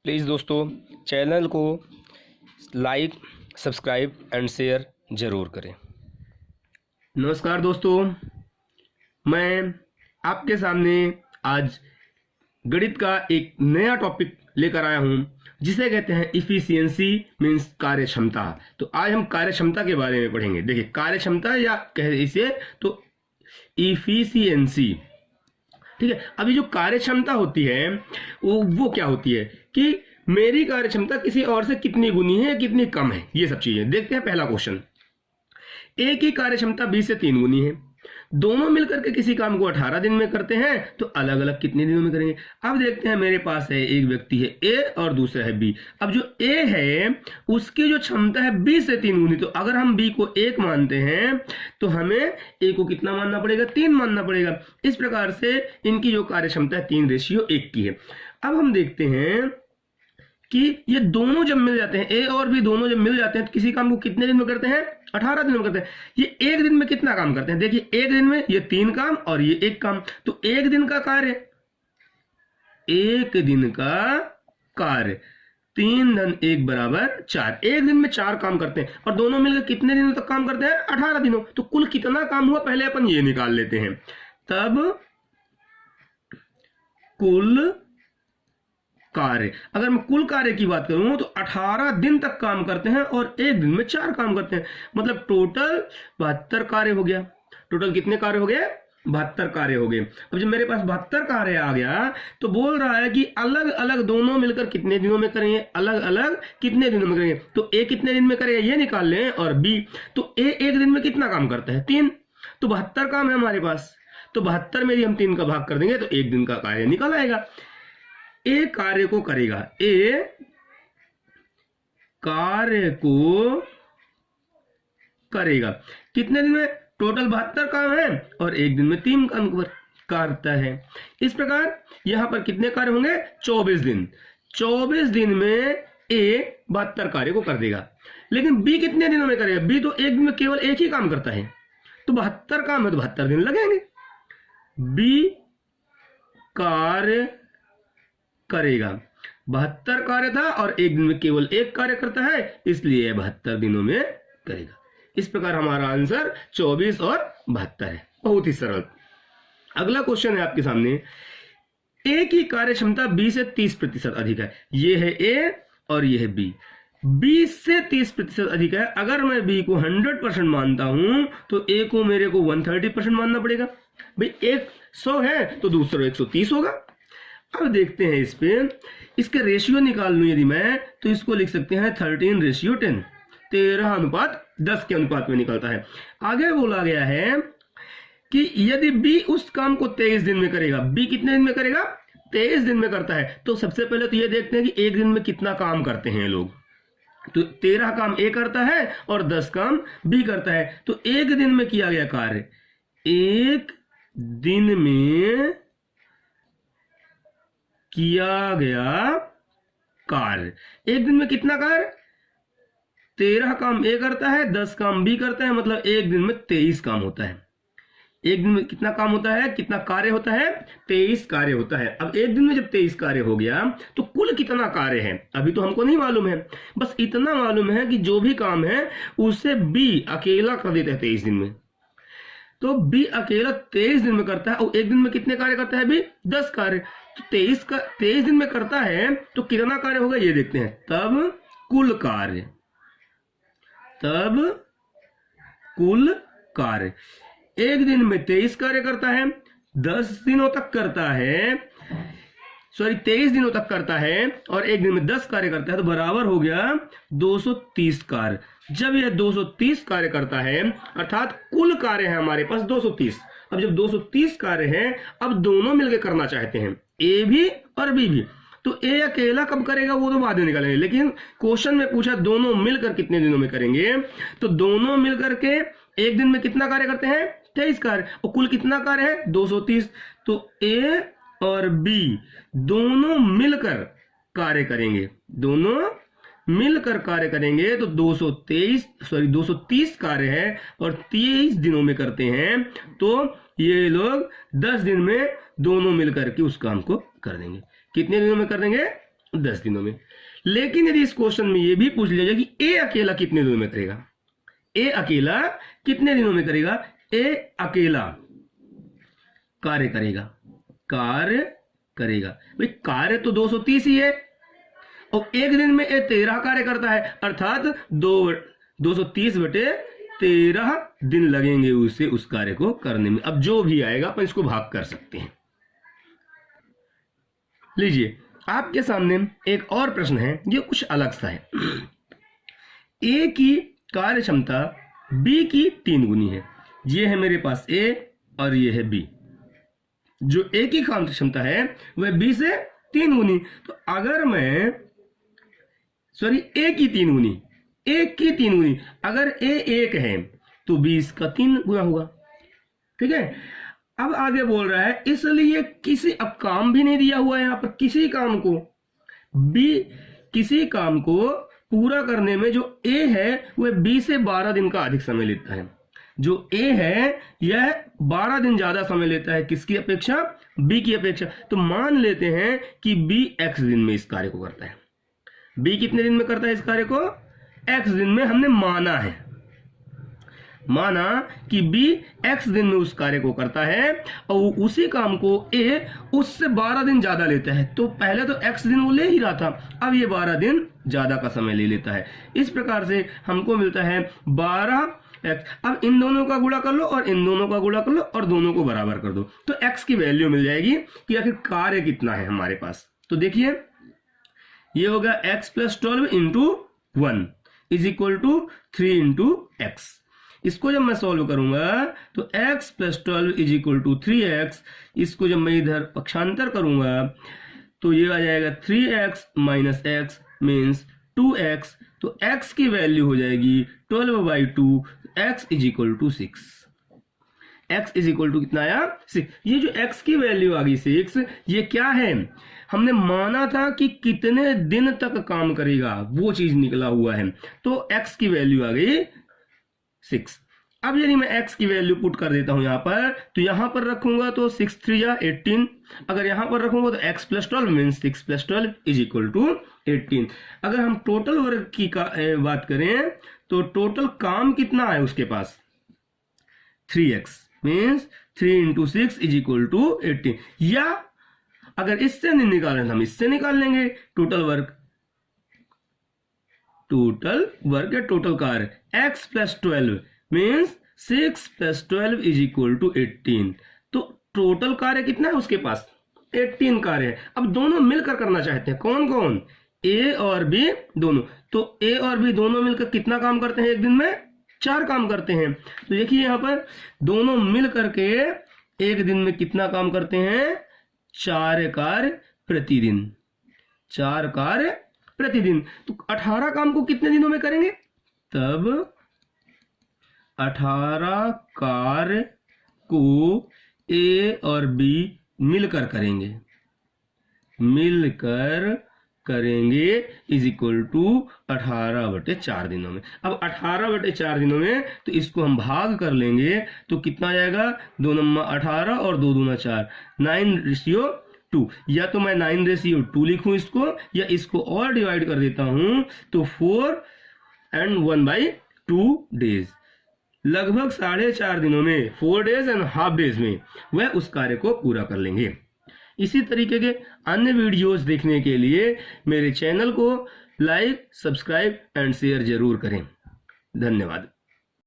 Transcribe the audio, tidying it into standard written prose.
Please दोस्तों channel को like, subscribe and share ज़रूर करें। नमस्कार दोस्तों, मैं आपके सामने आज गणित का एक नया टॉपिक लेकर आया हूं जिसे कहते हैं इफिशियंसी मीन्स कार्य क्षमता। तो आज हम कार्य क्षमता के बारे में पढ़ेंगे। देखिए, कार्य क्षमता या कह इसे तो इफिशियंसी, ठीक है। अभी जो कार्य क्षमता होती है वो क्या होती है कि मेरी कार्य क्षमता किसी और से कितनी गुनी है, कितनी कम है, ये सब चीजें देखते हैं। पहला क्वेश्चन, ए की कार्य क्षमता 20 से 3 गुनी है, दोनों मिलकर के किसी काम को 18 दिन में करते हैं, तो अलग अलग कितने दिनों में करेंगे। अब देखते हैं, मेरे पास है एक व्यक्ति है ए और दूसरा है बी। अब जो ए है उसकी जो क्षमता है 20 से 3 गुनी, तो अगर हम बी को 1 मानते हैं तो हमें ए को कितना मानना पड़ेगा, 3 मानना पड़ेगा। इस प्रकार से इनकी जो कार्य क्षमता है 3:1 की है। अब हम देखते हैं कि ये दोनों जब मिल जाते हैं, ए और बी दोनों जब मिल जाते हैं तो किसी काम को कितने दिन में करते हैं, 18 दिन में करते हैं। ये एक दिन में कितना काम करते हैं, देखिए एक दिन में ये 3 काम और ये 1 काम, तो एक दिन का कार्य 3 × 1 = 4। एक दिन में 4 काम करते हैं और दोनों मिलकर कितने दिनों तक काम करते हैं, 18 दिनों। तो कुल कितना काम हुआ पहले अपन ये निकाल लेते हैं। तब कुल कार्य, अगर मैं कुल कार्य की बात करूं तो 18 दिन तक काम करते हैं और एक दिन में 4 काम करते हैं, मतलब टोटल 72 कार्य हो गया। टोटल कितने कार्य हो गए, 72 कार्य हो गए। अब जब मेरे पास 72 कार्य आ गया तो बोल रहा है कि अलग अलग दोनों मिलकर कितने दिनों में करेंगे, अलग अलग कितने दिनों में करेंगे। तो ए कितने दिन में करेगा ये निकाल लें, और बी, तो ए एक दिन में कितना काम करता है, 3, तो 72 काम है हमारे पास। तो 72 में भी हम 3 का भाग कर देंगे तो एक दिन का कार्य निकल आएगा। ए कार्य को करेगा, ए कार्य को करेगा कितने दिन में, टोटल 72 काम है और एक दिन में 3 काम करता है। इस प्रकार यहां पर कितने कार्य होंगे, 24 दिन। 24 दिन में ए 72 कार्य को कर देगा। लेकिन बी कितने दिनों में करेगा, बी तो एक दिन में केवल एक ही काम करता है, तो 72 काम है तो 72 दिन लगेंगे। बी कार्य करेगा, 72 कार्य था और एक दिन में केवल 1 कार्य करता है, इसलिए 72 दिनों में करेगा। इस प्रकार हमारा आंसर 24 और 72 है। बहुत ही सरल। अगला क्वेश्चन है आपके सामने, ए की कार्य क्षमता 20 से 30% अधिक है। ये है ए और ये है बी। 20 से 30% अधिक है। अगर मैं बी को 100% मानता हूं तो ए को मेरे को 130% मानना पड़ेगा। भाई 100 है तो दूसरा 130 होगा। अब देखते हैं इस पे, इसके रेशियो निकाल लूं यदि मैं, तो इसको लिख सकते हैं 13:10, 13:10 के अनुपात में निकलता है। आगे बोला गया है कि यदि बी उस काम को 23 दिन में करेगा, बी कितने दिन में करेगा, 23 दिन में करता है। तो सबसे पहले तो ये देखते हैं कि एक दिन में कितना काम करते हैं लोग। तो 13 काम ए करता है और 10 काम बी करता है। तो एक दिन में किया गया कार्य, एक दिन में किया गया कार्य, एक दिन में कितना कार्य, 13 काम ए करता है, 10 काम बी करता है, मतलब एक दिन में 23 काम होता है। एक दिन में कितना काम होता है, कितना कार्य होता है, 23 कार्य होता है। अब एक दिन में जब 23 कार्य हो गया तो कुल कितना कार्य है अभी तो हमको नहीं मालूम है, बस इतना मालूम है कि जो भी काम है उसे बी अकेला कर देता है 23 दिन में। तो बी अकेला 23 दिन में करता है और एक दिन में कितने कार्य करता है बी, 10 कार्य। तो 23 दिन में करता है तो कितना कार्य होगा ये देखते हैं। तब कुल कार्य एक दिन में 23 कार्य करता है, 10 दिनों तक करता है, 23 दिनों तक करता है और एक दिन में 10 कार्य करता है, तो बराबर हो गया 230 कार्य। जब यह 230 कार्य करता है अर्थात कुल कार्य है हमारे पास 230। अब जब 230 कार्य है, अब दोनों मिलकर करना चाहते हैं, ए भी और बी भी। तो ए अकेला कब करेगा वो तो बाद में निकालेंगे, लेकिन क्वेश्चन में पूछा दोनों मिलकर कितने दिनों में करेंगे। तो दोनों मिलकर के एक दिन में कितना कार्य करते हैं, 23 कार्य, और कुल कितना कार्य है, 230। तो ए और बी दोनों मिलकर कार्य करेंगे, दोनों मिलकर कार्य करेंगे तो 230 कार्य है और 23 दिनों में करते हैं। तो ये लोग 10 दिन में दोनों मिलकर के उस काम को कर देंगे। कितने दिनों में कर देंगे, 10 दिनों में। लेकिन यदि इस क्वेश्चन में ये भी पूछ लिया जाए कि ए अकेला कितने दिनों में करेगा, ए अकेला कितने दिनों में करेगा, ए अकेला कार्य करेगा, भाई कार्य तो 230 ही है और एक दिन में ए 13 कार्य करता है, अर्थात 230/13 दिन लगेंगे उसे उस कार्य को करने में। अब जो भी आएगा अपन इसको भाग कर सकते हैं। लीजिए आपके सामने एक और प्रश्न है, ये कुछ अलग सा है। ए की कार्य क्षमता बी की 3 गुनी है। ये है मेरे पास ए और ये है बी। जो ए की कार्य क्षमता है वह बी से 3 गुनी। तो अगर मैं ए की 3 गुनी, एक की 3 गुनी, अगर ए 1 है तो बी इसका 3 गुना होगा। ठीक है, अब आगे बोल रहा है इसलिए किसी, अब काम भी नहीं दिया हुआ है यहां पर, किसी काम को पूरा करने में जो ए है वह बी से 12 दिन का अधिक समय लेता है। जो ए है यह 12 दिन ज्यादा समय लेता है, किसकी अपेक्षा, बी की अपेक्षा। तो मान लेते हैं कि बी x दिन में इस कार्य को करता है। बी कितने दिन में करता है इस कार्य को, x दिन में। हमने माना कि बी x दिन में उस कार्य को करता है और उसी काम को a उससे 12 दिन ज्यादा लेता है। तो पहले तो x दिन वो ले ही रहा था, अब ये 12 दिन ज्यादा का समय ले लेता है। इस प्रकार से हमको मिलता है 12x। अब इन दोनों का गुणा कर लो और इन दोनों का गुणा कर लो और दोनों को बराबर कर दो, तो x की वैल्यू मिल जाएगी कि आखिर कार्य कितना है हमारे पास। तो देखिए ये होगा x + 12 × 1 = 3 × x। इसको जब मैं सॉल्व करूंगा तो x + 12 = 3x। इसको जब मैं इधर पक्षांतर करूंगा तो ये आ जाएगा 3x - x मीन्स 2x। तो x की वैल्यू हो जाएगी 12/2, x = 6। x = कितना आया, 6। ये जो x की वैल्यू आ गई 6, ये क्या है, हमने माना था कि कितने दिन तक काम करेगा वो चीज निकला हुआ है। तो x की वैल्यू आ गई 6। अब यदि मैं x की वैल्यू पुट कर देता हूं यहां पर, तो यहां पर रखूंगा तो 6 × 3 = 18। अगर यहां पर रखूंगा तो x + 12 मीन्स 6 + 12 = 18। अगर हम टोटल वर्क की बात करें तो टोटल काम कितना है उसके पास, 3x मीन्स 3 × 6 = 18। या अगर इससे नहीं निकाल रहे हम इससे निकाल लेंगे टोटल वर्क या टोटल कार्य। x + 12 means 6 + 12 = 18। तो टोटल कार्य कितना है उसके पास, 18 कार्य है। अब दोनों मिलकर करना चाहते हैं, कौन कौन, a और b दोनों। तो a और b दोनों मिलकर कितना काम करते हैं एक दिन में, 4 काम करते हैं। तो देखिए यहां पर दोनों मिल करके एक दिन में कितना काम करते हैं, 4 कार्य प्रतिदिन, 4 कार्य प्रतिदिन। तो 18 काम को कितने दिनों में करेंगे, तब 18 कार्य को ए और बी मिलकर करेंगे = 18/4 दिनों में। अब 18/4 दिनों में तो इसको हम भाग कर लेंगे तो कितना आ जाएगा, 2 × 18 और 2 × 4 9:2। या तो मैं 9:2 लिखूं इसको, या इसको और डिवाइड कर देता हूं तो 4 and 1/2 डेज। लगभग 4.5 दिनों में, 4 days and ½ days में वह उस कार्य को पूरा कर लेंगे। इसी तरीके के अन्य वीडियोस देखने के लिए मेरे चैनल को लाइक, सब्सक्राइब एंड शेयर जरूर करें। धन्यवाद।